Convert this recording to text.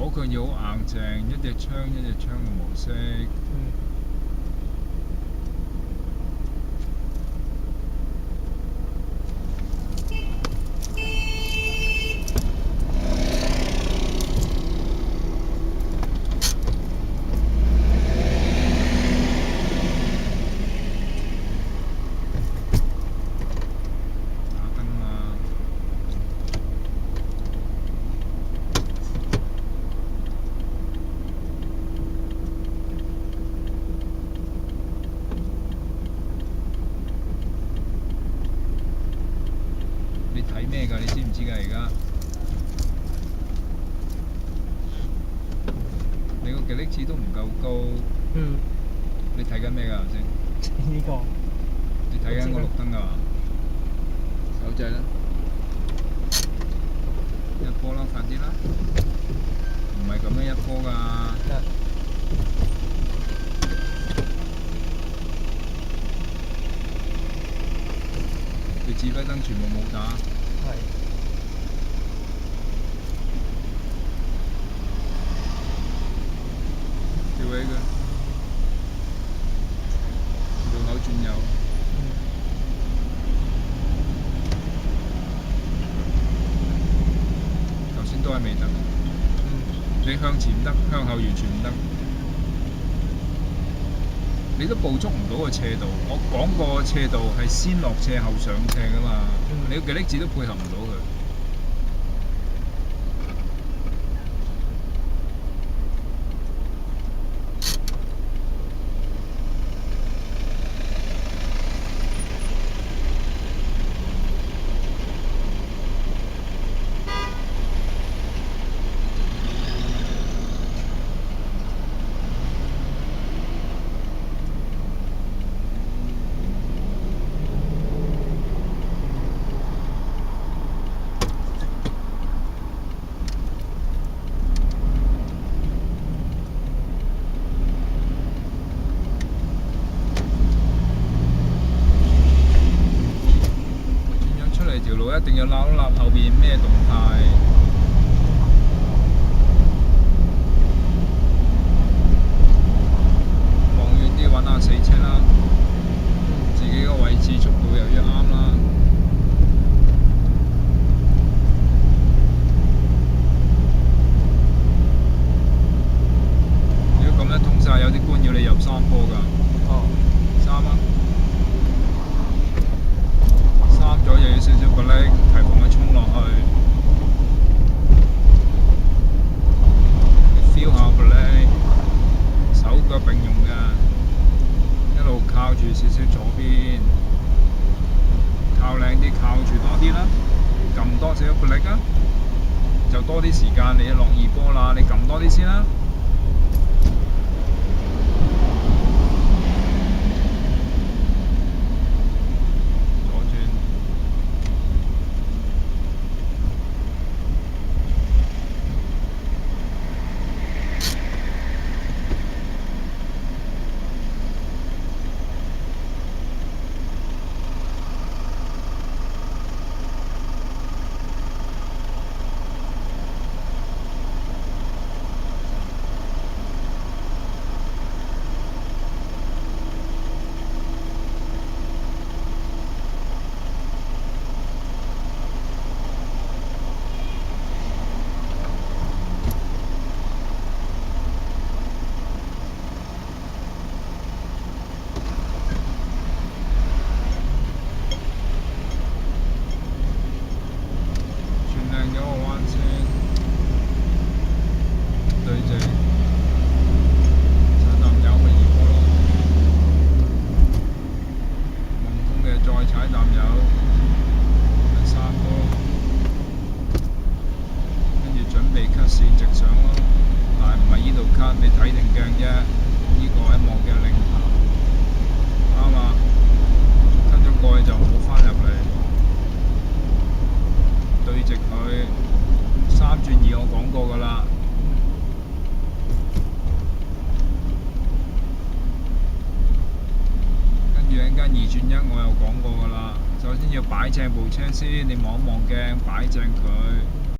左腳要好硬淨，一隻槍嘅模式。你睇咩㗎？你知唔知㗎？而家你個極力子都唔夠高。你睇緊咩㗎頭先？呢個你睇緊個綠燈㗎嘛？手掣啦，一波啦，快啲啦！唔係咁樣一波㗎。佢指揮燈全部冇打。調起佢，路口轉右。頭先都係未得。你向前唔得，向後完全唔得。你都捕捉唔到個斜度。我講過斜度係先落斜後上斜㗎嘛。你個極力子都配合唔到佢。條路一定要撈一撈後邊咩動態。望遠啲揾下死車啦，自己個位置速度又要啱啦。如果咁樣通晒，有啲官要你入三坡㗎。三啊！三咗又要少少個力，提防佢衝落去。你 feel 下個力，手腳並用㗎，一路靠住少少左邊，靠靚啲，靠住多啲啦，撳多少少個力啊，就多啲時間你落二波啦，你撳多啲先啦。踩啖油，第三波，跟住準備 cut 線直上咯，但係唔係依度 cut，你睇定鏡啫，依個喺望鏡領頭，啱啊 ，cut 咗過去就唔好翻入嚟，對直佢，3轉2我講過㗎啦。一陣間2轉1我又講過㗎啦，首先要擺正部車先，你望一望鏡，擺正佢。